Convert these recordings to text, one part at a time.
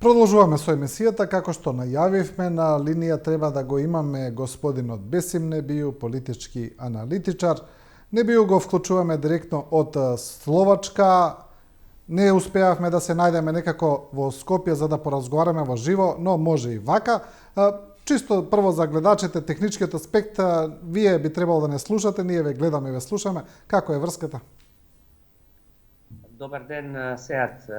Продолжуваме со емисијата, како што најавивме, на линија треба да го имаме господинот Бесим Небију, политички аналитичар. Небију го вклучуваме директно од Словачка. Не успеавме да се најдеме некако во Скопје за да поразговараме во живо, но може и вака. Чисто прво за гледачите, техничкиот аспект, вие би требало да не слушате, ние ве гледаме и ве слушаме. Како е врската? Добар ден, Сеат.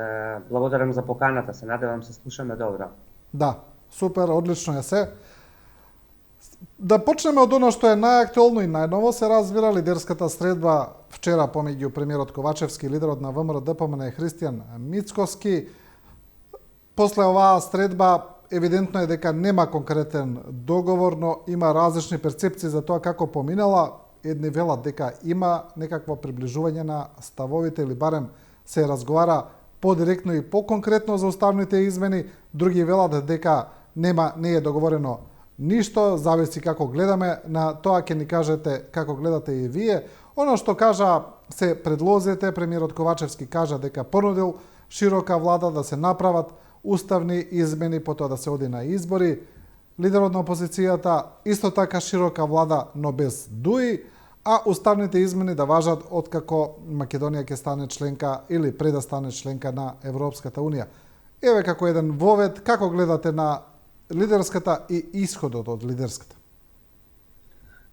Благодарам за поканата. Се надевам се слушаме добро. Да, супер, одлично е се. Да почнеме од оно што е најактуелно и најново. Се разбира лидерската средба вчера помеѓу премиерот Ковачевски и лидерот на ВМРО ДПМН Христијан Мицкоски. После оваа средба евидентно е дека нема конкретен договор, но има различни перцепции за тоа како поминала. Едни велат дека има некакво приближување на ставовите или барем се разговара подиректно и поконкретно за уставните измени, други велат дека не е договорено ништо, зависи како гледаме, на тоа ќе ни кажете како гледате и вие. Оно што кажа се предлозите, премиерот Ковачевски кажа дека понудил широка влада да се направат уставни измени, потоа да се оди на избори. Лидерот на опозицијата исто така широка влада, но без ДУИ, а уставните измени да важат откако Македонија ќе стане членка или пред да стане членка на Европската Унија. Еве како еден вовед, како гледате на лидерската и исходот од лидерската?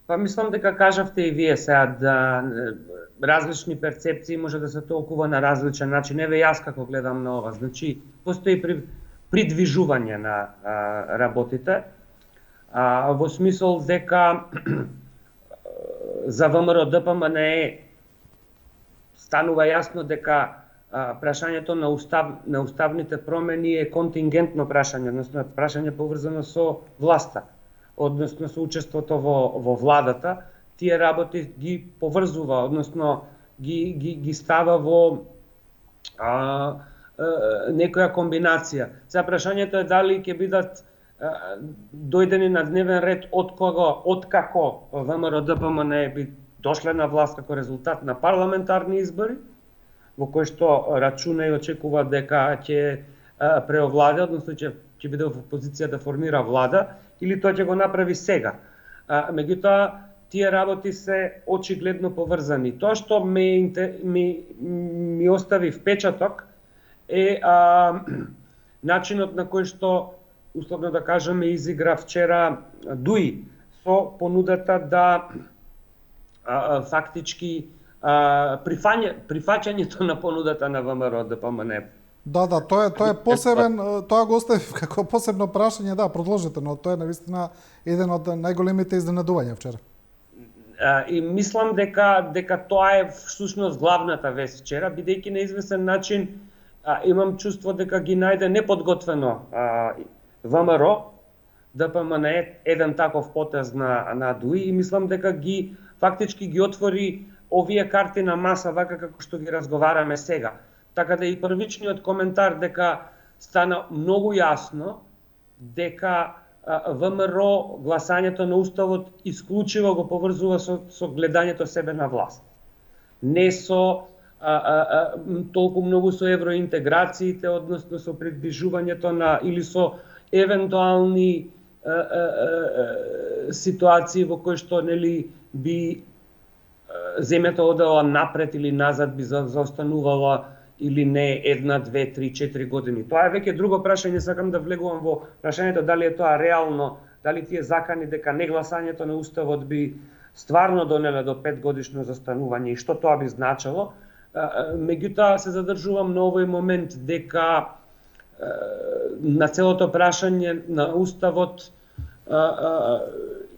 Па мислам дека кажавте и вие сега да различни перцепции може да се толкува на различен начин. Еве јас како гледам на ова. Значи, постои придвижување на работите, во смисол дека за ВМРО ДПМН станува јасно дека прашањето на уставните промени е контингентно прашање, односно прашање поврзано со власта, односно со учеството во владата. Тие работи ги поврзува, односно ги става во некоја комбинација. Сега прашањето е дали ќе бидат дојдени на дневен ред од кого, откако ВМРО ДПМН би дошле на власт како резултат на парламентарни избори, во кои што рачуна и очекува дека ќе преовладе, односно ќе биде во позиција да формира влада, или тоа ќе го направи сега. Меѓутоа, тие работи се очигледно поврзани. Тоа што ми остави впечаток е начинот на кој што, условно да кажеме, изигра вчера ДУИ со понудата да фактички прифаќањето на понудата на ВМРО ДПМН. Да, тоа е посебен, тоа го оставив како посебно прашање, да, продолжете, но тоа е навистина еден од најголемите изненадувања вчера. И мислам дека тоа е всушност главната вест вчера, бидејќи на известен начин имам чувство дека ги најде неподготвено ВМРО ДПМН еден таков потез на ДУИ и мислам дека фактички ги отвори овие карти на маса вака како што ги разговараме сега. Така да и првичниот коментар дека стана многу јасно дека ВМРО гласањето на уставот исклучиво го поврзува со гледањето себе на власт. Не со толку многу со евроинтеграциите, односно со придвижувањето или со евентуални ситуации во кои што би земјата одела напред или назад, би заостанувала или не 1, 2, 3, 4 години. Тоа е веќе друго прашање, сакам да влегувам во прашањето дали е тоа реално, дали тие закани дека негласањето на уставот би стварно донеле до 5 годишно застанување и што тоа би значело. Меѓутоа се задржувам на овој момент дека на целото прашање на уставот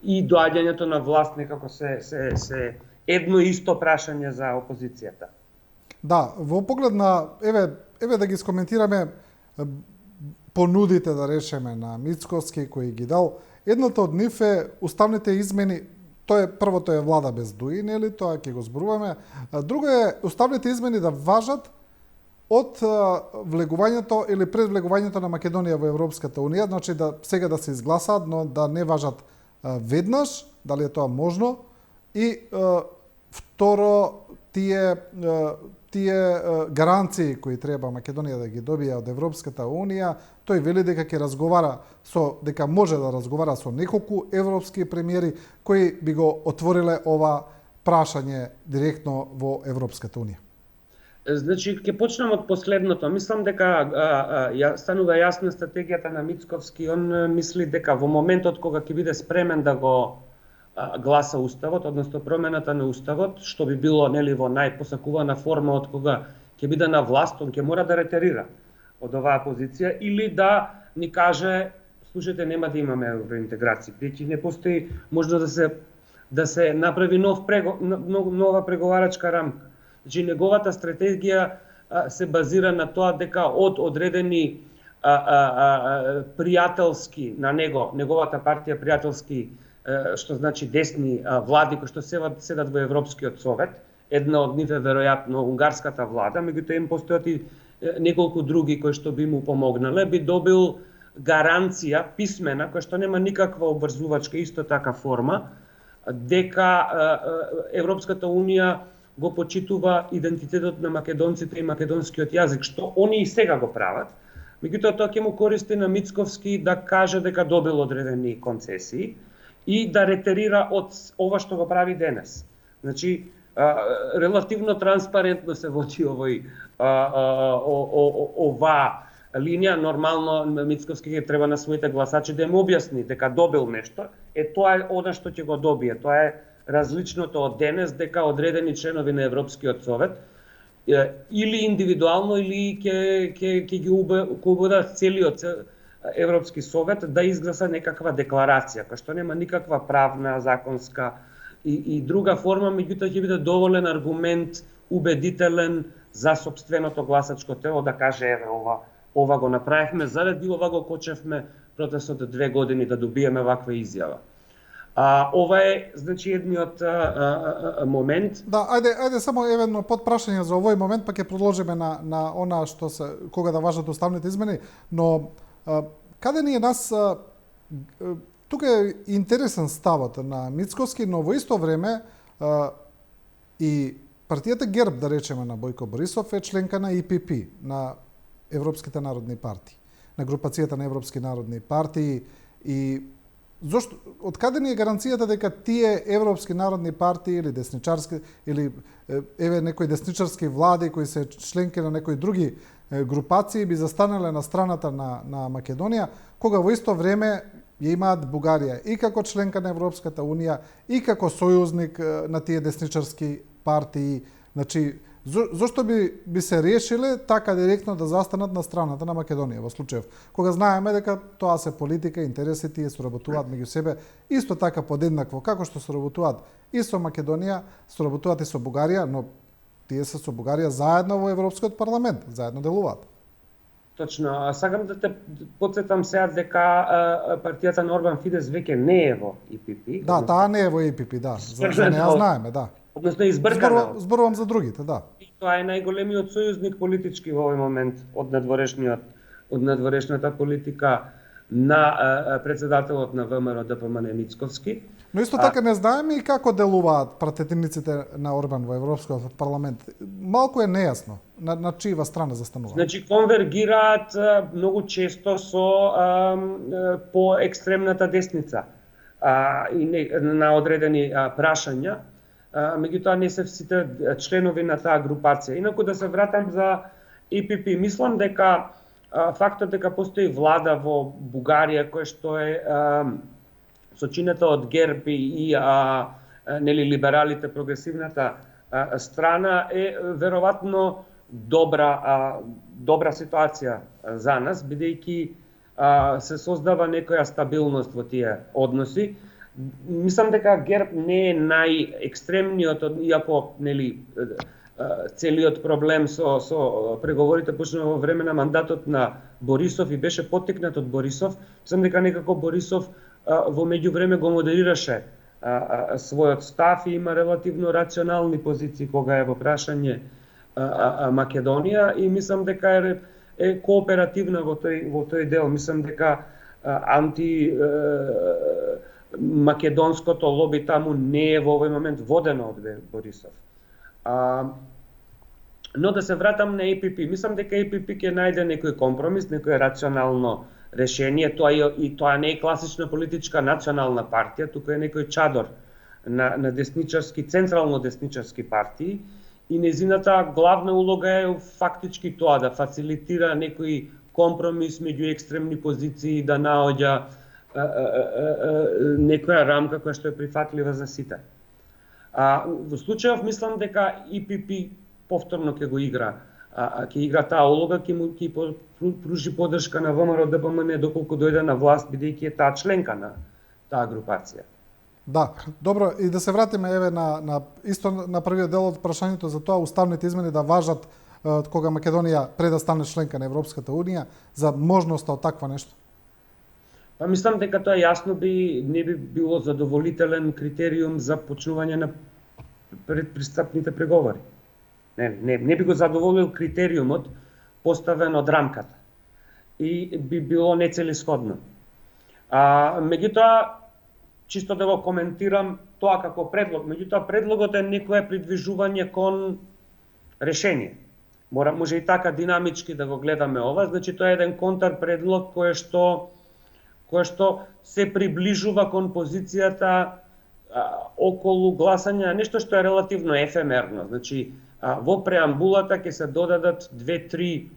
и доаѓањето на власт некако се едно исто прашање за опозицијата. Да, во поглед на еве да ги скоментираме понудите, да речеме, на Мицкоски кој ги дал. Едното од нив е уставните измени. Првото е влада без ДУИ, нели, тоа ќе го зборуваме. Друго е уставните измени да важат од влегувањето или пред влегувањето на Македонија во Европската Унија, значи сега да се изгласаат, но да не важат веднаш, дали е тоа можно. И второ, тие гаранции кои треба Македонија да ги добие од Европската Унија, тој вели дека ќе разговара дека може да разговара со неколку европски премиери кои би го отвориле ова прашање директно во Европската Унија. Значи, ќе почнем од последното. Мислам дека станува јасна стратегијата на Мицковски. Он мисли дека во моментот кога ќе биде спремен да го гласа Уставот, односно промената на Уставот, што би било нели во најпосакувана форма од кога ќе биде на власт, он ќе мора да ретерира од оваа позиција или да ни каже, слушајте, нема да имаме евроинтеграција, бидејќи не постои можност да се направи нова преговарачка рамка. Значи, неговата стратегија се базира на тоа дека од одредени пријателски на неговата партија пријателски, што значи десни влади кои што седат во Европскиот совет, една од нив е веројатно унгарската влада, меѓутоа им постојат и неколку други кои што би му помогнале, би добил гаранција писмена која што нема никаква обврзувачка исто така форма, дека Европската Унија го почитува идентитетот на македонците и македонскиот јазик, што они и сега го прават. Меѓутоа тоа ќе му користи на Мицковски да каже дека добил одредени концесии и да ретерира од ова што го прави денес. Значи, релативно транспарентно се води ова линија. Нормално Мицковски ќе треба на своите гласачи да им објасни дека добил нешто. Тоа е она што ќе го добие. Тоа е различното од денес, дека одредени членови на Европскиот совет или индивидуално или ќе ги убедат целиот Европски совет да изгласа некаква декларација, која што нема никаква правна, законска и друга форма, меѓутоа ќе биде доволен аргумент, убедителен за сопственото гласачко тело да каже еве ова го направивме, заради ова го кочевме протестот 2 години да добиеме ваква изјава. Ова е, значи, едниот момент. Да, ајде само едно подпрашање за овој момент, па ќе продолжиме на она што кога да важат уставните измени, но каде ни е нас тука е интересен ставот на Мицковски, но во исто време и партијата ГЕРБ, да речеме, на Бојко Борисов е членка на ИПП, на Европските народни партии, на групацијата на Европски народни партии. И зошто, од каде ни е гаранцијата дека тие европски народни партии или десничарски или некои десничарски влади кои се членки на некои други групации би застанале на страната на Македонија, кога во исто време ја имаат Бугарија и како членка на Европската Унија и како сојузник на тие десничарски партии. Значи, зошто би се решиле така директно да застанат на страната на Македонија во случајов, кога знаеме дека тоа се политика, интереси тие соработуваат меѓу себе исто така подеднакво како што соработуваат и со Македонија, соработуваат и со Бугарија, но тие се со Бугарија заедно во Европскиот парламент, заедно делуваат. Точно, сакам да те потсетам сега дека партијата на Орбан Фидес веќе не е во ИПП. Да, таа не е во ИПП, да. За неа знаеме, да. Односно избркана. Зборувам за другите, да. И тоа е најголемиот сојузник политички во овој момент од надворешната политика на председателот на ВМРО ДПМН Мицковски. Но исто така не знаеме и како делуваат пратениците на Орбан во Европскиот парламент. Малку е нејасно на чија страна застануваат. Значи конвергираат многу често со по екстремната десница и на одредени прашања. Меѓутоа не се сите членови на таа групација. Инаку да се вратам за ИПП, мислам дека фактот дека постои влада во Бугарија која што е сочинета од ГЕРБ и нели либералите, прогресивната страна е веројатно добра ситуација за нас, бидејќи се создава некоја стабилност во тие односи. Мислам дека ГЕРБ не е најекстремниот, иако нели целиот проблем со преговорите почна во време на мандатот на Борисов и беше поттикнат од Борисов. Мислам дека некако Борисов во меѓувреме го модерираше својот став и има релативно рационални позиции кога е во прашање Македонија и мислам дека е кооперативна во тој дел. Мислам дека македонското лоби таму не е во овој момент водено од Борисов. А, но да се вратам на ЕПП. Мислам дека ЕПП ќе најде некој компромис, некој рационално решение. Тоа не е класична политичка национална партија, туку е некој чадор на десничарски, централно десничарски партии и незината главна улога е фактички тоа да фацилитира некој компромис меѓу екстремни позиции, да наоѓа некоја рамка која што е прифатлива за сите. Во случајов мислам дека ИПП повторно ќе го игра, ќе игра таа улога, ќе пружи поддршка на ВМРО ДПМН доколку дојде на власт, бидејќи е таа членка на таа групација. Да, добро, и да се вратиме еве исто на првиот дел од прашањето за тоа уставните измени да важат од кога Македонија пред да стане членка на Европската унија, за можноста од таква нешто. Па мислам дека тоа јасно не би било задоволителен критериум за почнување на предпристапните преговори. Не би го задоволил критериумот поставен од рамката и би било нецелисходно. Меѓутоа, чисто да го коментирам тоа како предлог, меѓутоа предлогот е некое придвижување кон решение. Може и така динамички да го гледаме ова, значи тоа е еден контар предлог кој што се приближува кон позицијата околу гласање, нешто што е релативно ефемерно. Значи, во преамбулата ќе се додадат 2-3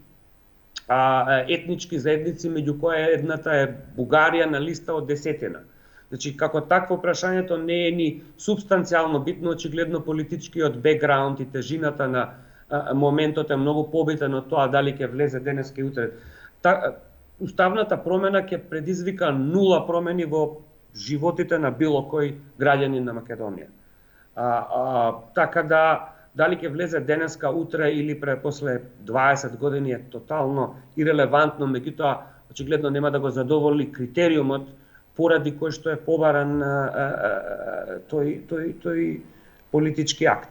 етнички заедници, меѓу кои едната е Бугарија на листа од 10. Значи, како такво прашањето не е ни субстанцијално битно, очигледно политичкиот бекграунд и тежината на моментот е многу побитен од тоа дали ќе влезе денеска и утре. Уставната промена ќе предизвика нула промени во животите на било кој граѓанин на Македонија. Така да, дали ќе влезе денеска, утре или после 20 години е тотално ирелевантно, меѓутоа очигледно нема да го задоволи критериумот поради кој што е побаран тој политички акт.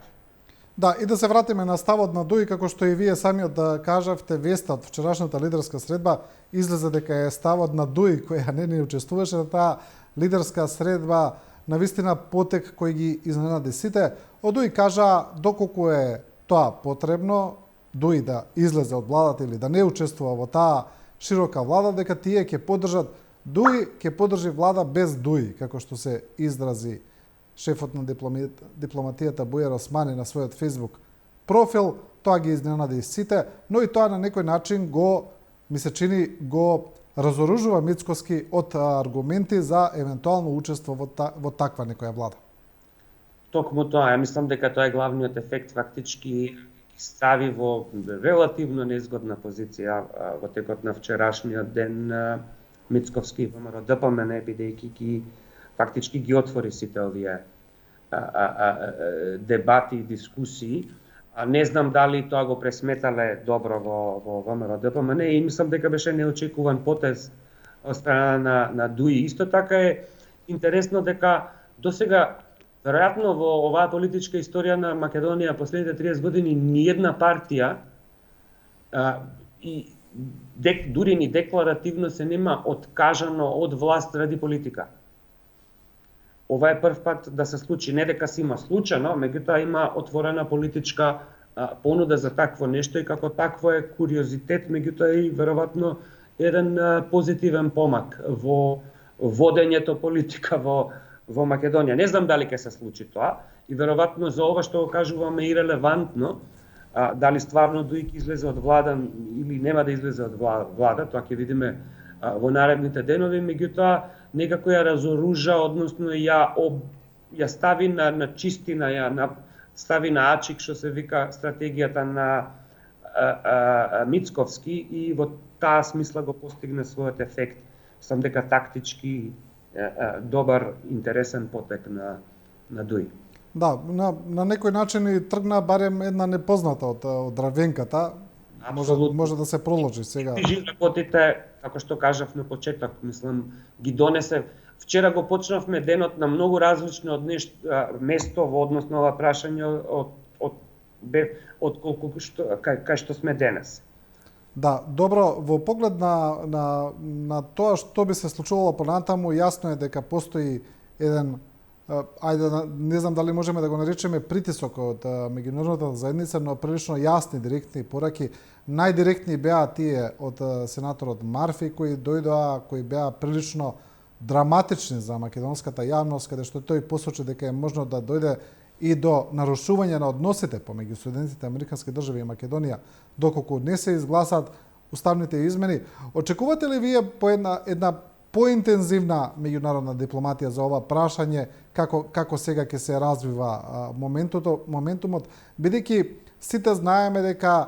Да, и да се вратиме на ставот на Дуи, како што и вие самиот да кажавте, веста од вчерашната лидерска средба излезе дека е ставот на Дуи која не учествуваше на таа лидерска средба, навистина потек кој ги изненади сите. Од Дуи кажа доколку е тоа потребно, Дуи да излезе од владата или да не учествува во таа широка влада, дека тие ќе поддржат Дуи, ќе поддржи влада без Дуи, како што се изрази шефот на дипломатијата Бујар Османи на својот Facebook профил. Тоа ги изненади сите, но и тоа на некој начин ми се чини, го разоружува Мицкоски од аргументи за евентуално учество во таква некоја влада. Токму тоа, ја мислам дека тоа е главниот ефект, фактички стави во релативно неизгодна позиција во текот на вчерашниот ден Мицковски ВМРО ДПМН, бидејќи фактички ги отвори сите овие дебати и дискусии. Не знам дали тоа го пресметале добро во ВМРО ДПМН и мислам дека беше неочекуван потез од страна на Дуи. Исто така е интересно дека досега веројатно во оваа политичка историја на Македонија последните 30 години ниедна партија дури ни декларативно се нема откажано од власт ради политика. Ова е прв пат да се случи, не дека се има случајно, меѓутоа има отворена политичка понуда за такво нешто и како такво е куриозитет, меѓутоа и веројатно еден позитивен помак во водењето политика во Македонија. Не знам дали ќе се случи тоа и веројатно за ова што го кажуваме ирелевантно, дали стварно Дуи ќе излезе од влада или нема да излезе од влада, тоа ќе видиме во наредните денови, меѓутоа некако ја разоружа, односно ја стави на чистина, стави на ачик, што се вика стратегијата на Мицковски и во таа смисла го постигне својот ефект. Сам дека тактички добар, интересен потек на Дуи. Да, на некој начин и тргна барем една непозната од Равенката. Може да се проложи сега. Работите, како што кажав на почеток, мислам, ги донесе. Вчера го почнавме денот на многу различно од место во однос на ова прашање од колку кај што сме денес. Да, добро, во поглед на тоа што би се случувало понатаму, јасно е дека постои еден не знам дали можеме да го наречеме притисок од меѓународната заедница, но прилично јасни, директни пораки. Најдиректни беа тие од сенаторот Марфи, кои дојдоа, кои беа прилично драматични за македонската јавност, каде што тој посочи дека е можно да дојде и до нарушување на односите помеѓу Соединетите Американски држави и Македонија, доколку не се изгласат уставните измени. Очекувате ли вие по една поинтензивна меѓународна дипломатија за ова прашање, како сега ќе се развива моментумот, бидејќи сите знаеме дека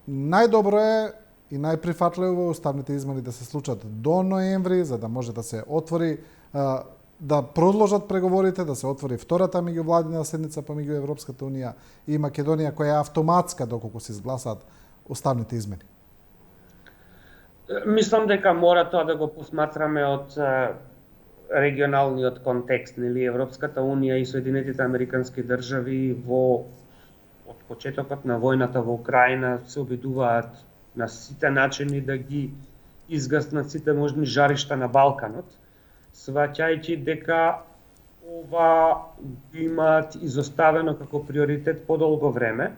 најдобро е и најприфатливо уставните измени да се случат до ноември, за да може да се отвори, да продолжат преговорите, да се отвори втората меѓувладина седница помеѓу Европската унија и Македонија, која е автоматска доколку се изгласат уставните измени. Мислам дека мора тоа да го посматраме од регионалниот контекст, нели Европската унија и Соединетите Американски држави од почетокот на војната во Украина се обидуваат на сите начини да ги изгаснат сите можни жаришта на Балканот, сваќајќи дека ова имаат изоставено како приоритет подолго време,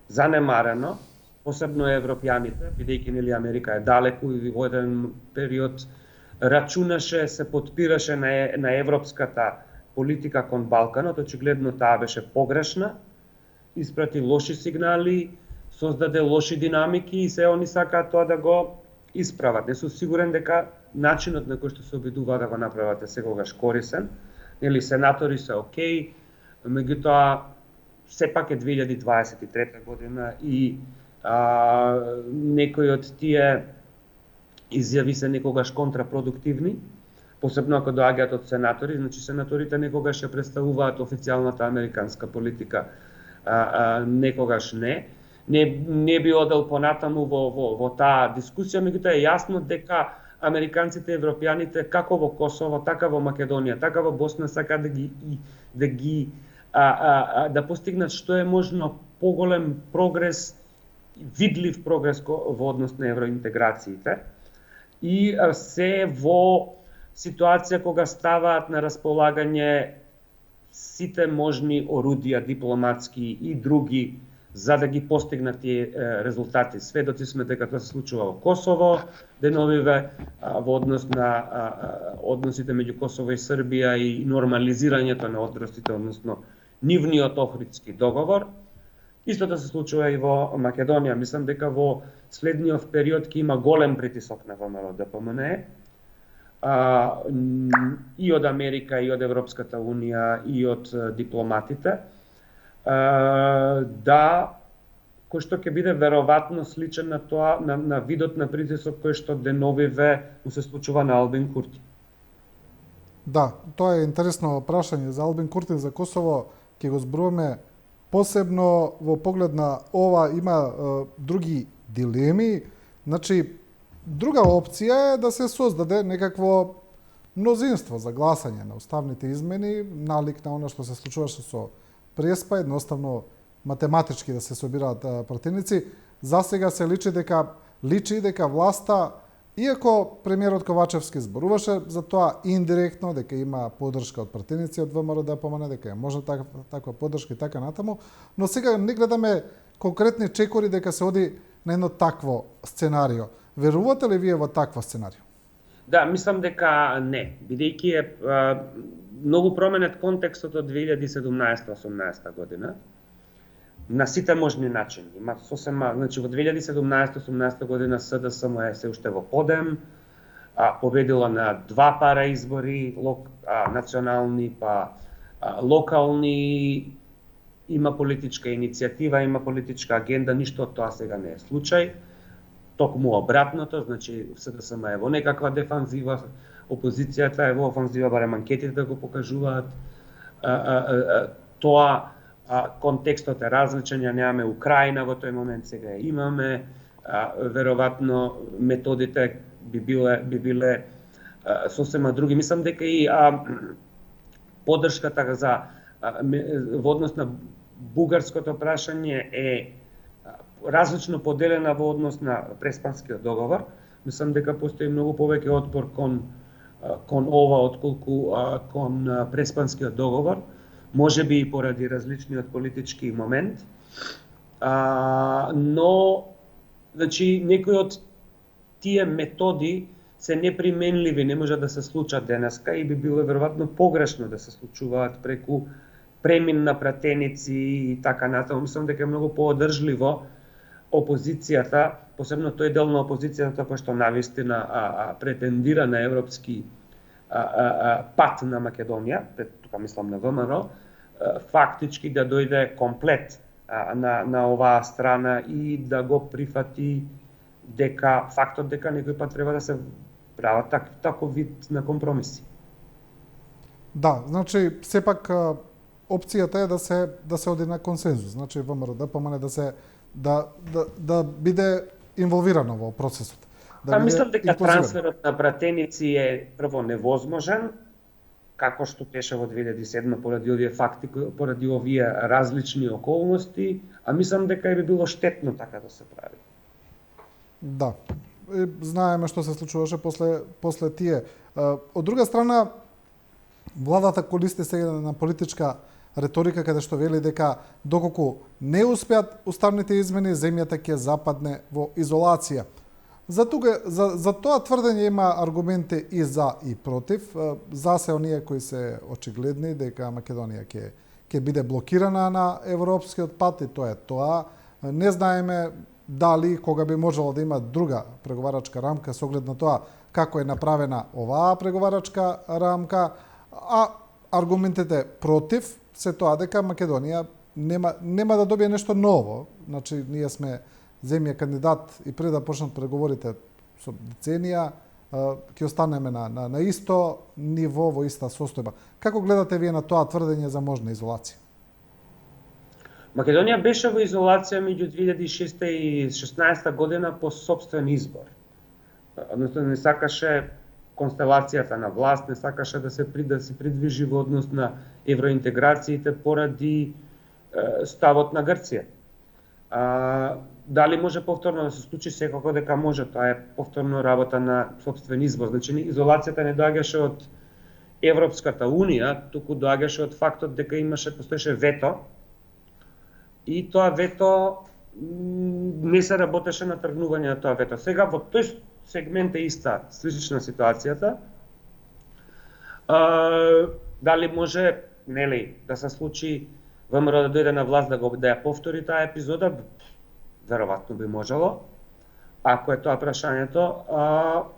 занемарено, посебно европјаните, бидејќи нели Америка е далеку и во еден период рачунаше, се подпираше на европската политика кон Балканот, очигледно таа беше погрешна, испрати лоши сигнали, создаде лоши динамики и се они сакаат тоа да го исправат. Не сум сигурен дека начинот на кој што се обидуваат да го направат е секогаш корисен. Нели сенатори се окей, меѓутоа сепак е 2023 година и некои од тие изјави се некогаш контрапродуктивни, посебно ако доаѓаат од сенатори, значи сенаторите некогаш ја представуваат официјалната американска политика, некогаш не. Не би одел понатаму во таа дискусија, меѓутоа е јасно дека американците и европјаните како во Косово, така во Македонија, така во Босна сакаат да постигнат што е можно поголем прогрес, видлив прогрес во однос на евроинтеграциите и се во ситуација кога ставаат на располагање сите можни орудија дипломатски и други за да ги постигнат тие резултати. Сведоци сме дека тоа се случува во Косово, деновиве во однос на односите меѓу Косово и Србија и нормализирањето на односите, односно нивниот Охридски договор. Истото се случува и во Македонија. Мислам дека во следниот период ќе има голем притисок на ВМРО ДПМН и од Америка, и од Европската унија, и од дипломатите, кој што ќе биде веројатно сличен на тоа, на видот на притисок кој што деновиве му се случува на Албин Курти. Да, тоа е интересно прашање за Албин Курти, за Косово, ќе го зборуваме посебно во поглед на ова, има други дилеми. Значи, друга опција е да се создаде некакво мнозинство за гласање на уставните измени, налик на она што се случуваше со Преспа, едноставно математички да се собираат противници. За сега се личи дека власта, иако премиерот Ковачевски зборуваше за тоа индиректно, дека има поддршка од противници од ВМРО ДПМН, дека е можна таква поддршка и така натаму, но сега не гледаме конкретни чекори дека се оди на едно такво сценарио. Верувате ли вие во такво сценарио? Да, мислам дека не, бидејќи е многу променет контекстот од 2017-18 година на сите можни начини. Има сосема, значи во 2017-18 година СДСМ е се уште во подем, победила на 2 пара избори, национални па локални, има политичка иницијатива, има политичка агенда, ништо од тоа сега не е случај. Токму обратното, значи СДСМ е во некаква дефанзива, опозицијата е во офанзива, барем анкетите да го покажуваат. Тоа контекстот е различен, ја немаме Украина во тој момент, сега ја имаме. Веројатно методите би биле сосема други. Мислам дека и поддршката во однос на бугарското прашање е различно поделена во однос на Преспанскиот договор. Мислам дека постои многу повеќе отпор кон кон ова отколку кон Преспанскиот договор, може би и поради различниот политички момент. Но значи некои од тие методи се неприменливи, не може да се случат денеска и би било веројатно погрешно да се случуваат преку премин на пратеници и така натаму. Мислам дека е многу поодржливо опозицијата, посебно тој дел на опозицијата кој што навистина претендира на европски пат на Македонија, тука мислам на ВМРО, фактички да дојде комплет на оваа страна и да го прифати дека фактот дека некој пат треба да се прават таков вид на компромиси. Да, значи сепак опцијата е да се оди на консензус. Значи ВМРО ДПМН да биде инволвирано во процесот. Мислам дека трансферот на пратеници е прво невозможен, како што беше во 2007 поради овие факти, поради овие различни околности, а мислам дека би било штетно така да се прави. Да. Знаеме што се случуваше после тие. Од друга страна, владата користи сега на политичка реторика каде што вели дека доколку не успеат уставните измени, земјата ќе западне во изолација. За тоа тврдење има аргументи и за и против. За се оние кои се очигледни дека Македонија ќе биде блокирана на европскиот пат и тоа е тоа. Не знаеме дали кога би можело да има друга преговарачка рамка со оглед на тоа како е направена оваа преговарачка рамка, а аргументите против се тоа дека Македонија нема да добие нешто ново. Значи, ние сме земја кандидат и пред да почнат преговорите со деценија, ќе останеме на исто ниво, во иста состојба. Како гледате вие на тоа тврдење за можна изолација? Македонија беше во изолација меѓу 2006 и 2016 година по собствен избор. Односно, не сакаше констелацијата на власт, не сакаше да се придвижи во однос на евроинтеграциите поради ставот на Грција. Дали може повторно да се случи? Секако дека може. Тоа е повторно работа на собствен избор. Значи, изолацијата не доаѓаше од Европската унија, туку доаѓаше од фактот дека постоеше вето и тоа вето не се работеше на тргнување на тоа вето. Сега во тој сегмент е иста, слична ситуацијата. Дали може, да се случи ВМРО да дојде на власт да ја повтори таа епизода? Веројатно би можело. Ако е тоа прашањето,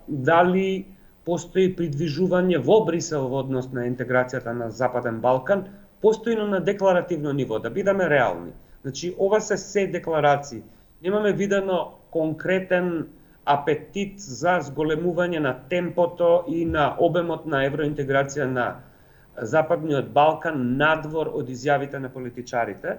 дали постои придвижување во Брисел во однос на интеграцијата на Западен Балкан, постојно на декларативно ниво, да бидеме реални. Значи, ова се декларации. Немаме видено конкретен апетит за зголемување на темпото и на обемот на евроинтеграција на Западниот Балкан надвор од изјавите на политичарите.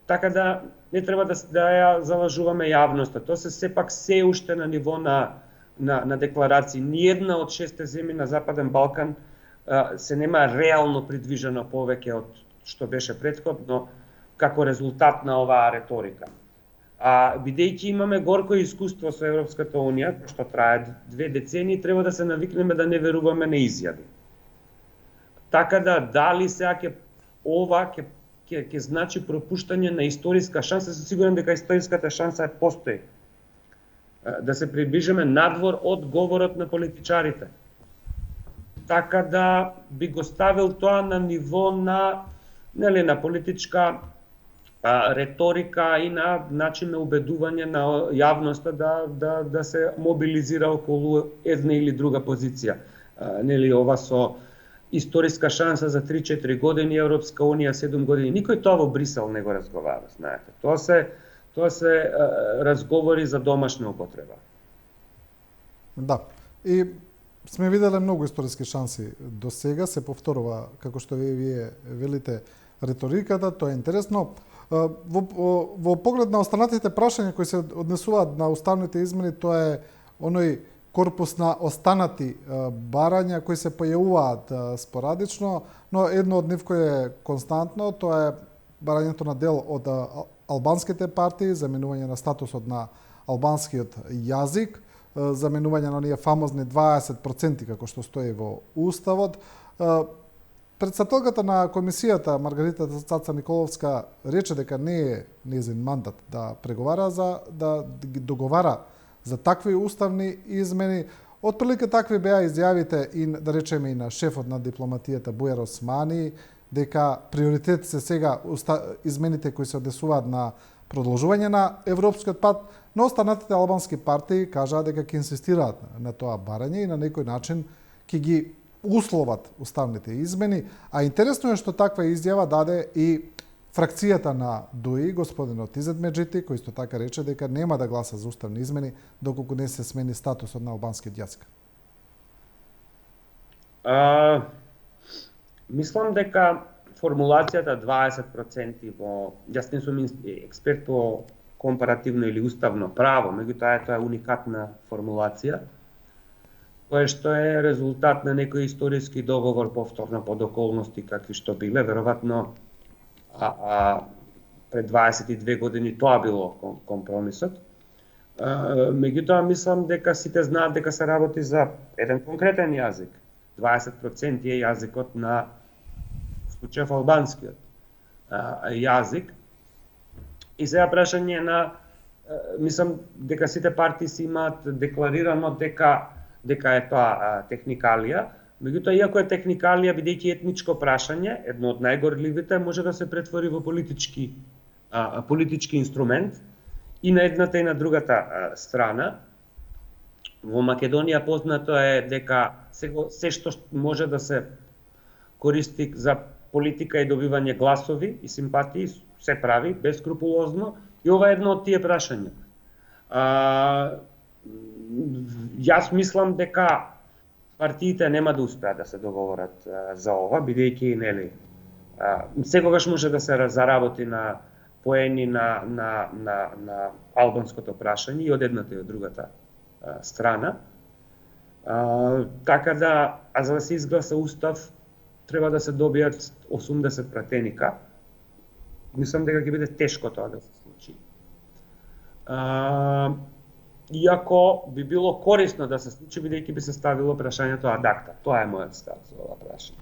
Така да не треба да ја залажуваме јавноста. Тоа се сепак се уште на ниво на декларации. Ниедна од 6 земји на Западен Балкан се нема реално придвижено повеќе од што беше претходно како резултат на оваа реторика. Бидејќи имаме горко искуство со Европската унија, што трае 2 децении, треба да се навикнеме да не веруваме на изјави. Така да, дали сега ќе значи пропуштање на историска шанса, се сигурен дека историската шанса постои. Да се приближиме надвор од говорот на политичарите. Така да би го ставил тоа на ниво на политичка реторика и на начин на убедување на јавноста да се мобилизира околу една или друга позиција. Ова со историска шанса за 3-4 години, Европска унија 7 години. Никој тоа во Брисел не го разговара, знаете. Тоа се разговори за домашна употреба. Да. И сме виделе многу историски шанси до сега, се повторува како што вие велите реториката, тоа е интересно. Во поглед на останатите прашања кои се однесуваат на уставните измени, тоа е оној корпус на останати барања кои се појавуваат спорадично, но едно од нив кој е константно, тоа е барањето на дел од албанските партии за менување на статусот на албанскиот јазик. заменување на оние фамозни 20% како што стои во Уставот. Председателката на комисијата Маргарита Цаца Николовска рече дека не е незин мандат да преговара да ги договара за такви уставни измени. Отприлика такви беа изјавите и да речеме и на шефот на дипломатијата Бујар Османи дека приоритет се сега измените кои се однесуваат на продолжување на европскиот пат, но останатите албански партии кажаа дека ќе инсистираат на тоа барање и на некој начин ќе ги условат уставните измени, а интересно е што таква изјава даде и фракцијата на ДУИ, господинот Изет Меджити, кој исто така рече дека нема да гласа за уставни измени доколку не се смени статусот на албанскиот јазик. Мислам дека формулацијата 20% јас не сум експерт по компаративно или уставно право, меѓутоа тоа е уникатна формулација, која што е резултат на некој историски договор повторно под околности какви што биле, веројатно пред 22 години тоа било компромисот. Меѓутоа мислам дека сите знаат дека се работи за еден конкретен јазик. 20% е јазикот на случајов албанскиот јазик. И сега прашање на мислам дека сите партии си имаат декларирано дека е тоа техникалија, меѓутоа иако е техникалија бидејќи етничко прашање, едно од најгорливите, може да се претвори во политички инструмент и на едната и на другата страна. Во Македонија познато е дека се што може да се користи за политика и добивање гласови и симпатии се прави бескрупулозно и ова е едно од тие прашања. Јас мислам дека партиите нема да успеат да се договорат за ова, бидејќи нели секогаш може да се заработи на поени на албанското прашање и од едната и од другата страна. Така да, за да се изгласа устав, треба да се добијат 80 пратеника. Мислам дека ќе биде тешко тоа да се случи. Иако би било корисно да се случи, бидејќи би се ставило прашањето ад акта. Тоа е мојот став за ова прашање.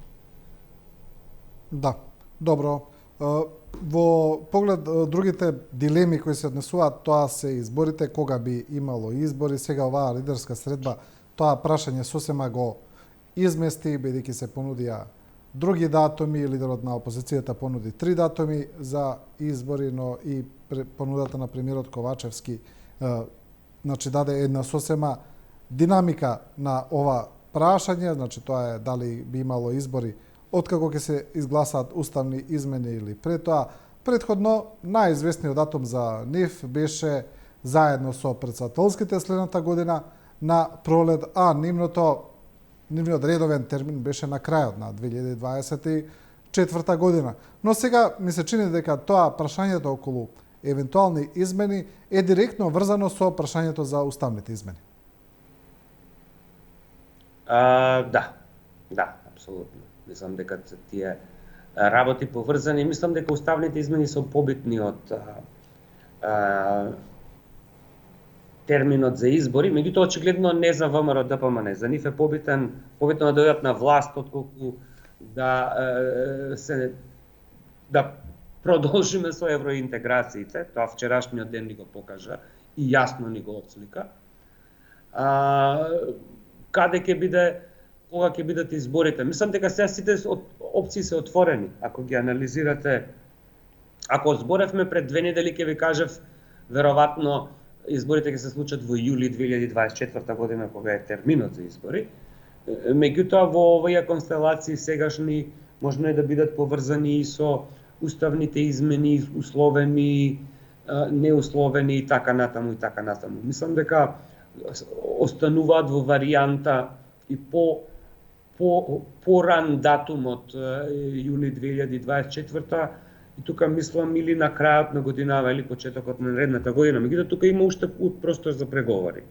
Да, добро. Во поглед другите дилеми кои се однесуваат, тоа се изборите, кога би имало избори, сега оваа лидерска средба, тоа прашање сосема го измести, бидејќи се понудија други датуми, лидерот на опозицијата понуди 3 датуми за избори, но и понудата на премиерот Ковачевски значи даде една сосема динамика на ова прашање, значи тоа е дали би имало избори откако ќе се изгласаат уставни измени или пред тоа. Претходно најизвестниот датум за нив беше заедно со претседателските следната година на пролет, а нивниот редовен термин беше на крајот на 2024 година. Но сега ми се чини дека тоа прашањето околу евентуални измени е директно врзано со прашањето за уставните измени. Да, апсолутно. Мислам дека тие работи поврзани. Мислам дека уставните измени се побитни од терминот за избори, меѓутоа очигледно не за ВМРО ДПМН. За нив е побитно да дојдат на власт отколку да продолжиме со евроинтеграциите. Тоа вчерашниот ден ни го покажа и јасно ни го отслика. Каде ќе биде, кога ќе бидат изборите? Мислам дека сега сите опции се отворени. Ако ги анализирате, ако зборевме пред 2 недели, ќе ви кажев веројатно изборите ќе се случат во јули 2024 година, кога е терминот за избори. Меѓутоа во овие констелации сегашни можно е да бидат поврзани и со уставните измени, условени, неусловени и така натаму. Мислам дека остануваат во варијанта и поран датум од јули 2024 и тука мислам или на крајот на годинава или почетокот на наредната година. Меѓутоа тука има уште простор за преговори.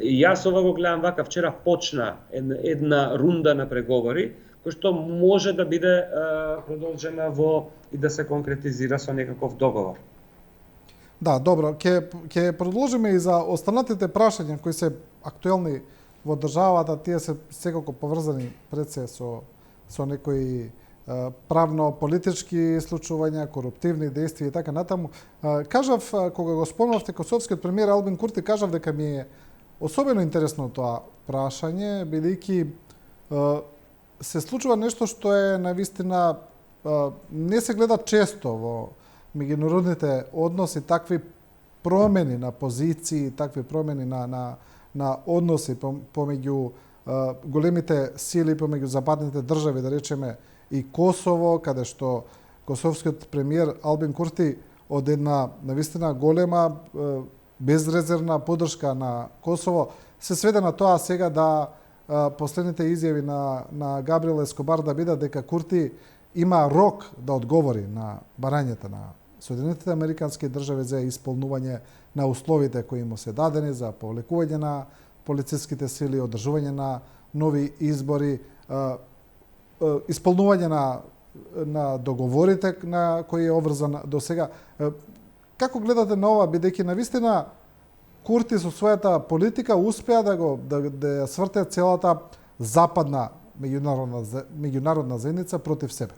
И јас ова го гледам вака, вчера почна една рунда на преговори, кој што може да биде продолжена и да се конкретизира со некаков договор. Да, добро, ќе продолжиме и за останатите прашања кои се актуелни во државата, тие се секако поврзани пред се со некои правно-политички случувања, коруптивни действија и така натаму. Кажав, кога го спомнавте косовскиот премиер Албин Курти, кажав дека ми е особено интересно тоа прашање, бидејќи се случува нешто што е навистина не се гледа често во меѓународните односи, такви промени на позиции, такви промени на односи помеѓу големите сили, помеѓу западните држави, да речеме и Косово, каде што косовскиот премиер Албин Курти од една навистина голема безрезервна поддршка на Косово се сведе на тоа сега да последните изјави на Габриел Ескобар да бидат дека Курти има рок да одговори на барањата на Соединетите Американски држави за исполнување на условите кои му се дадени за повлекување на полициските сили, одржување на нови избори, исполнување на договорите на кои е обврзан до сега. Како гледате на ова, бидејќи навистина Курти со својата политика успеа да ја сврте целата западна меѓународна заедница против себе?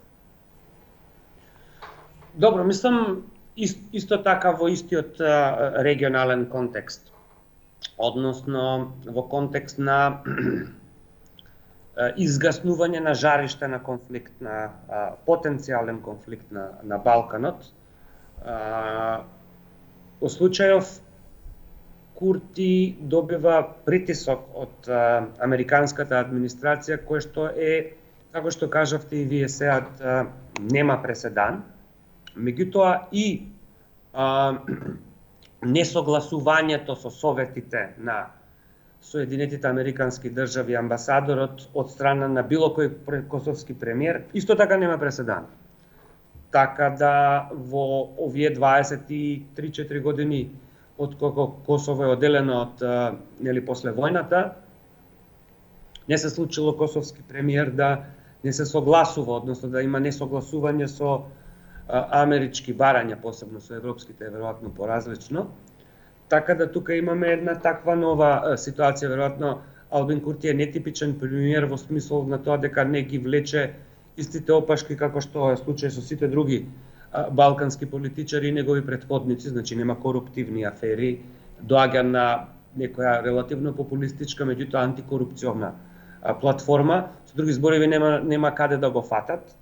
Добро, мислам исто така во истиот регионален контекст. Односно во контекст на изгаснување на жариште на конфликт, на потенцијален конфликт на Балканот. Во случајов Курти добива притисок од американската администрација, кој што е, како што кажавте и вие сега, нема преседан. Меѓутоа и несогласувањето со советите на Соединетите Американски држави, амбасадорот од страна на било кој косовски премиер, исто така нема преседан. Така да во овие 23-4 години откако Косово е оделено од после војната, не се случило косовски премиер да не се согласува, односно да има несогласување со амерички барања, посебно со европските, е веројатно поразлично. Така да тука имаме една таква нова ситуација, веројатно Албин Курти е нетипичен премиер во смисол на тоа дека не ги влече истите опашки како што е случај со сите други балкански политичари и негови претходници, значи нема коруптивни афери, доаѓа на некоја релативно популистичка, меѓутоа антикорупционна платформа, со други зборови нема каде да го фатат,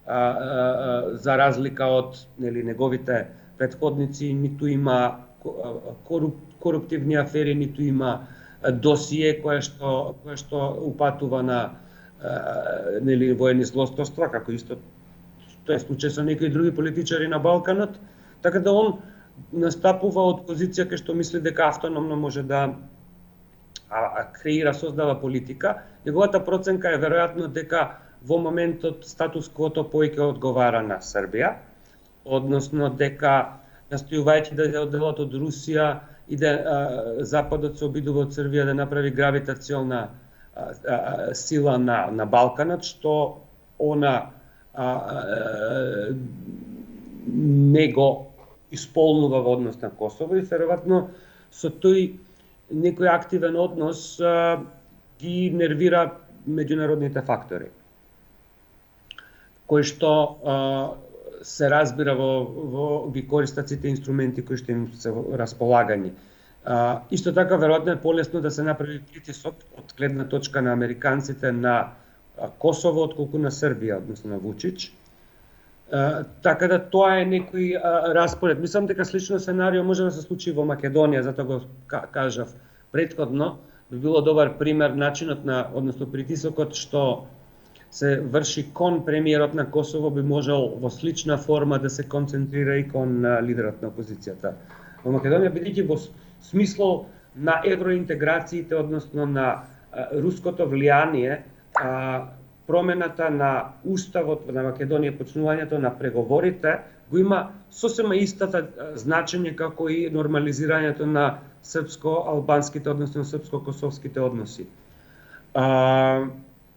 за разлика од неговите претходници, ниту има коруптивни афери, ниту има досие кое што упатува на воени злосторства, како исто тоа е случај со некои други политичари на Балканот, така да он настапува од позиција кај што мисли дека автономно може да креира, создава политика. Неговата проценка е веројатно дека во моментот статус квото поиќе одговара на Србија, односно дека настојувајќи да ја одделат од Русија и да Западот се обидува од Србија да направи гравитационна сила на Балканот, што она не го исполнува во однос на Косово и веројатно со тој некој активен однос ги нервира меѓународните фактори, кои што се разбира ги користат сите инструменти кои што им се располагани. Исто така, веројатно е полесно да се направи притисок од гледна точка на американците на Косово отколку на Србија, односно на Вучич. Така да тоа е некој распоред. Мислам дека слично сценарио може да се случи во Македонија, затоа го кажав претходно, би било добар пример начинот на, односно притисокот што се врши кон премиерот на Косово би можел во слична форма да се концентрира и кон лидерот на опозицијата во Македонија, бидејќи во смисло на евроинтеграциите, односно на руското влијание, промената на уставот на Македонија, почнувањето на преговорите, го има сосема истата значење како и нормализирањето на српско-албанските, односно српско-косовските односи.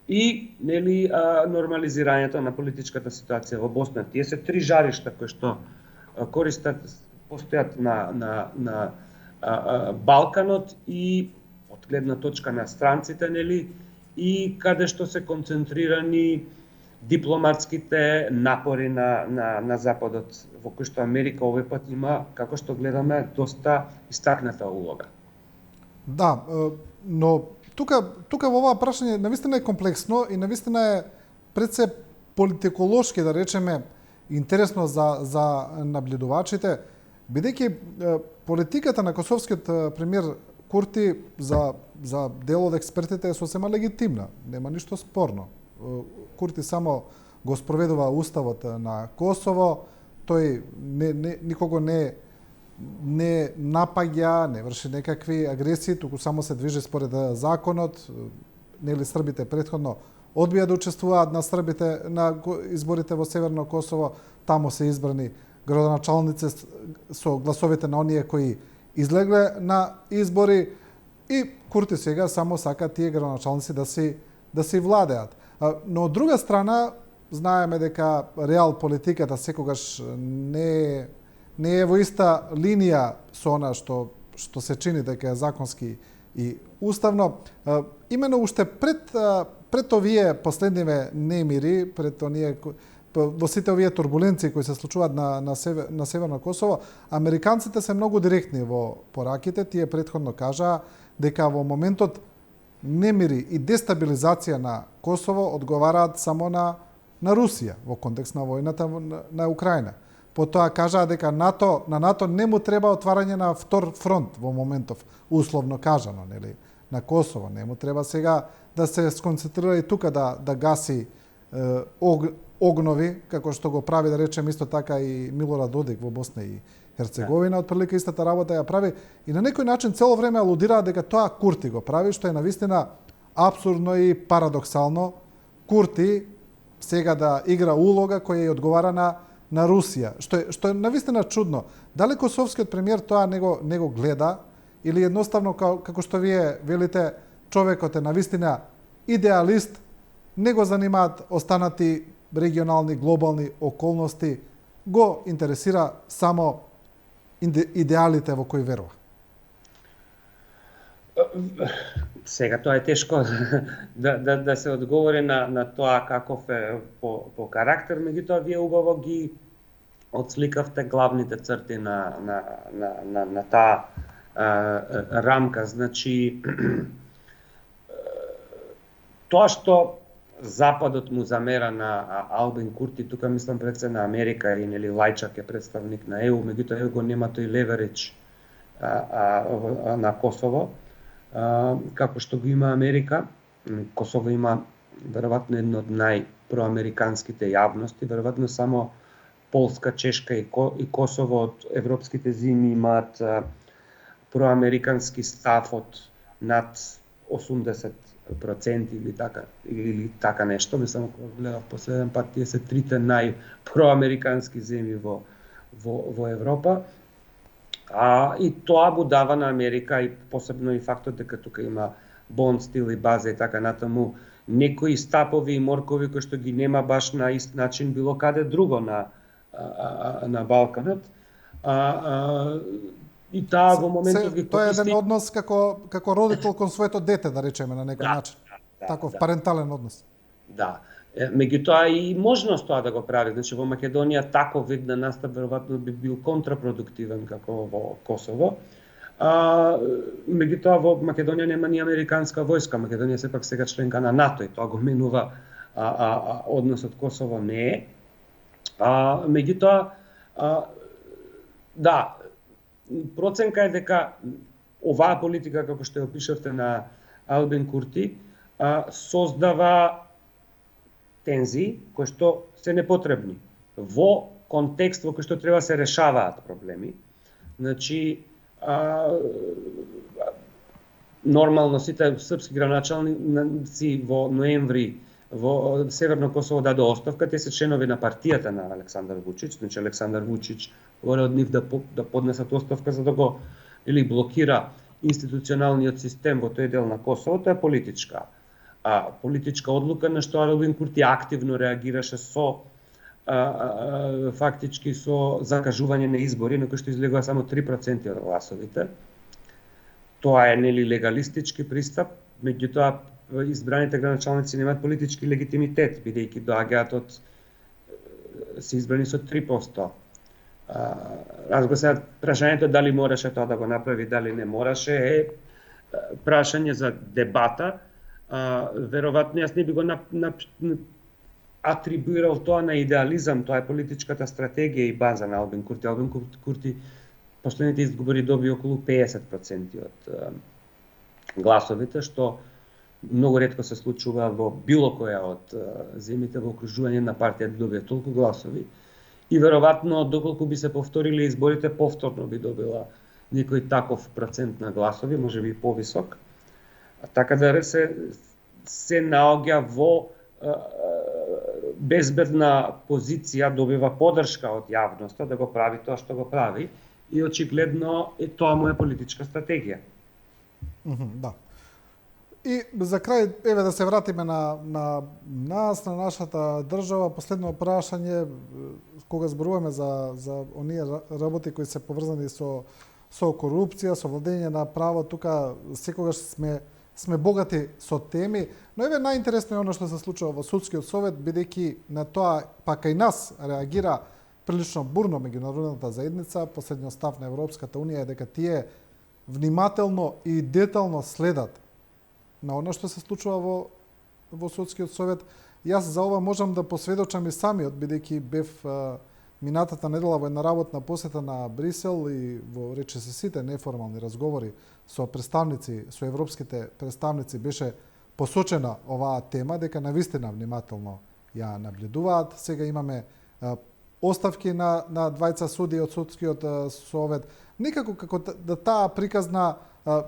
И нормализирањето на политичката ситуација во Босна. Тие се три жаришта кои што користат постојат на Балканот и од гледна точка на странците, нели, и каде што се концентрирани дипломатските напори на Западот, во кој што Америка овој пат има, како што гледаме, доста истакната улога. Да, но тука во ова прашање навистина е комплексно и навистина е пред се политиколошки, да речеме, интересно за наблюдувачите, бидејќи политиката на косовскиот премиер Курти за дел од експертите е сосема легитимна, нема ништо спорно. Курти само го спроведува уставот на Косово, тој никого не напаѓа, не врши некакви агресии, туку само се движи според законот. Нели србите претходно одбија да учествуваат на изборите во Северно Косово, таму се избрани градоначалници со гласовите на оние кои излегле на избори и Курти сега само сака тие градоначалници да си владеат. Но од друга страна знаеме дека реал политиката секогаш не е во иста линија со она што се чини дека е законски и уставно. Именно уште пред овие последниве немири, пред оние во сите овие турбуленции кои се случуваат на Северно Косово, американците се многу директни во пораките. Тие претходно кажаа дека во моментот немири и дестабилизација на Косово одговараат само на Русија во контекст на војната на Украина. Потоа кажаа дека на НАТО не му треба отварање на втор фронт во моментов, условно кажано, нели, на Косово. Не му треба сега да се сконцентрира и тука да гаси огнови, како што го прави, да речем, исто така и Милорад Додик во Босна и Херцеговина, отприлика истата работа ја прави и на некој начин цело време алудира дека тоа Курти го прави, што е навистина апсурдно и парадоксално. Курти сега да игра улога која ја одговара на Русија, што е навистина чудно. Дали косовскиот премиер тоа не го гледа или едноставно како што вие велите, човекот е навистина идеалист, не го занимаат останати регионални, глобални околности, го интересира само идеалите во кои верува? Сега тоа е тешко да се одговори на тоа каков е по карактер, меѓутоа вие убаво ги отсликавте главните црти на таа рамка. Значи, тоа што Западот му замера на Албин Курти, тука мислам пред се на Америка и нели Лајчак е представник на ЕУ, меѓутоа ЕУ го нема тој леверидж на Косово, како што го има Америка. Косово има веројатно едно од најпроамериканските јавности, веројатно само Полска, Чешка и Косово од европските земји имаат проамерикански став од над 80% или така нешто. Мислам, кога гледав последен пат, тие се трите најпроамерикански земји во Европа. И тоа го дава на Америка и посебно и фактот дека тука има бонд стил и база и така натаму некои стапови и моркови кои што ги нема баш на ист начин било каде друго на Балканот. И таа во моментот ги тоа е еден однос како родител кон своето дете, да речеме, на некој начин. Таков парентален однос. Да. Меѓутоа и можност тоа да го прави. Значи во Македонија таков вид на настап веројатно би бил контрапродуктивен како во Косово. Меѓутоа во Македонија нема ни американска војска. Македонија сепак сега членка на НАТО и тоа го менува односот Косово не е. Меѓутоа да, проценка е дека оваа политика, како што ја опишавте на Албин Курти, создава тензии кои што се непотребни во контекст во кој што треба се решаваат проблеми. Значи, нормално сите српски градоначалници во ноември во Северно Косово даде оставка, те се членови на партијата на Александар Вучич, значи Александар Вучич горе од нив да поднесат оставка за да го или блокира институционалниот систем во тој дел на Косово, тоа е политичка одлука на што Албин Курти активно реагираше со фактички со закажување на избори, на кои што излегува само 3% од гласовите. Тоа е нели легалистички пристап, меѓутоа избраните градоначалници немаат политички легитимитет, бидејќи доаѓаат од се избрани со 3%. Разбира се, прашањето дали мораше тоа да го направи, дали не мораше, е прашање за дебата. Веројатно јас не би го атрибуирал тоа на идеализам, тоа е политичката стратегија и база на Албин Курти. Албин Курти последните избори доби околу 50% од гласовите, што многу ретко се случува во било која од земјите во окружување на партија да добие толку гласови. И веројатно, доколку би се повториле изборите, повторно би добила некој таков процент на гласови, може би повисок. Така да се наоѓа во безбедна позиција, добива поддршка од јавноста да го прави тоа што го прави и очигледно е тоа му е политичка стратегија. Да. И за крај, еве да се вратиме на нас, на нашата држава, последно прашање, кога зборуваме за оние работи кои се поврзани со корупција, со владење на право, тука секогаш сме богати со теми, но еве најинтересно е оно што се случува во судскиот совет, бидејќи на тоа пака и нас реагира прилично бурно меѓународната заедница. Последниот став на Европската унија е дека тие внимателно и детално следат на оно што се случува во судскиот совет. Јас за ова можам да посведочам и самиот, бидејќи бев минатата недела во една работна посета на Брисел и во речиси сите неформални разговори со представници, со европските представници беше посочена оваа тема, дека навистина внимателно ја наблюдуваат. Сега имаме оставки на двајца суди од судскиот совет. Никако како да таа приказна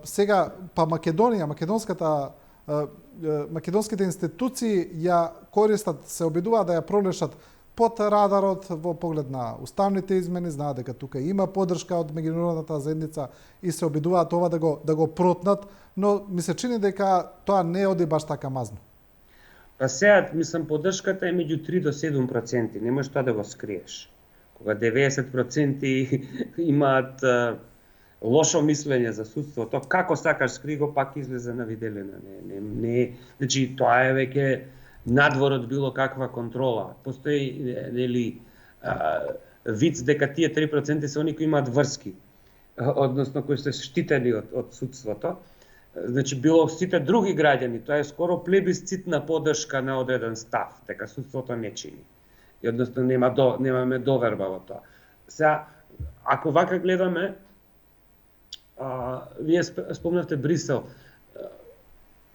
сега па македонските институции ја користат, се обидуваат да ја пролешат под радарот во поглед на уставните измени, знаат дека тука има поддршка од меѓународната заедница и се обидуваат ова да го протнат, но ми се чини дека тоа не оди баш така мазно. Па сега, мислам, поддршката е меѓу 3 до 7%, не можеш тоа да го скриеш. Кога 90% имаат лошо мислење за судството, како сакаш скри го, пак излезе на виделина. Значи, тоа е веќе надвор од било каква контрола. Постои виц дека тие 3% се они кои имаат врски, односно кои се штитени од судството. Значи, било сите други граѓани, тоа е скоро плебисцитна поддршка на одреден став, дека судството не чини. И односно немаме доверба во тоа. Сега, ако вака гледаме, вие спомнавте Брисел.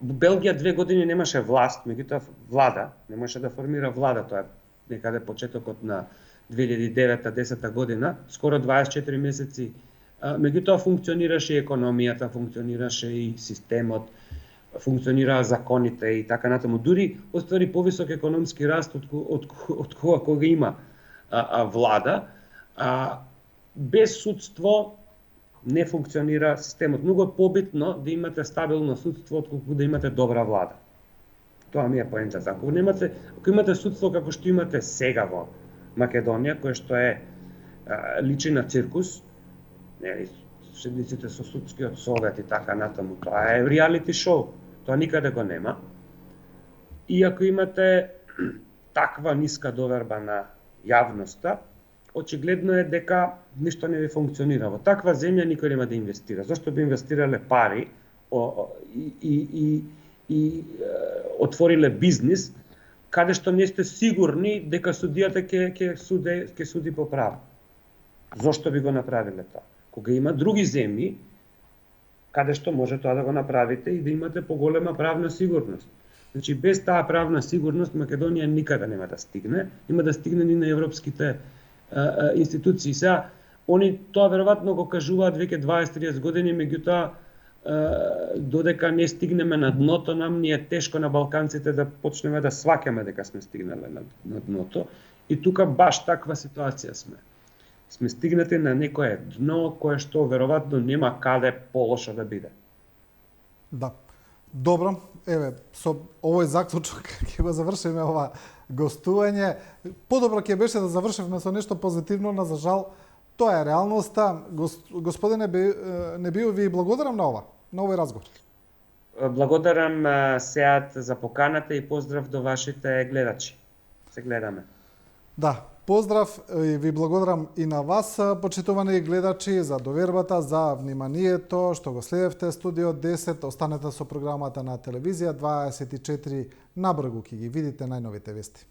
Белгија 2 години немаше власт, меѓутоа влада, не можеше да формира влада, тоа е некаде почетокот на 2009-10 година, скоро 24 месеци. Меѓутоа функционираше и економијата, функционираше и системот, функционираа законите и така натаму. Дури оствари повисок економски раст од кога има влада. Без судство не функционира системот. Многу е побитно да имате стабилно судство отколку да имате добра влада. Тоа ми е поентата. Ако имате судство како што имате сега во Македонија, кое што е личи на циркус, седниците со судскиот совет и така натаму, тоа е реалити шоу. Тоа никаде го нема. И ако имате таква ниска доверба на јавноста, очигледно е дека ништо не ви функционира. Во таква земја никој нема да инвестира. Зошто би инвестирале пари и отвориле бизнис каде што не сте сигурни дека судијата ќе суди по право? Зошто би го направиле тоа? Кога има други земји каде што може тоа да го направите и да имате поголема правна сигурност. Значи без таа правна сигурност Македонија никаде нема да стигне, нема да стигне ни на европските институции. Сега, они тоа веројатно го кажуваат веќе 20-30 години, меѓутоа додека не стигнеме на дното, нам ни е тешко на балканците да почнеме да сваќаме дека сме стигнале на дното. И тука баш таква ситуација сме. Сме стигнати на некое дно кое што веројатно нема каде полошо да биде. Да. Добро, еве, со овој заклучок ќе го завршиме ова гостување. Подобро ќе беше да завршевме со нешто позитивно, но за жал тоа е реалноста. Господине Небију, ви благодарам на овој разговор. Благодарам Сеат за поканата и поздрав до вашите гледачи. Се гледаме. Да, поздрав и ви благодарам и на вас, почитувани гледачи, за довербата, за вниманието, што го следевте Студио 10. Останете со програмата на телевизија 24 набргу, ќе ги видите најновите вести.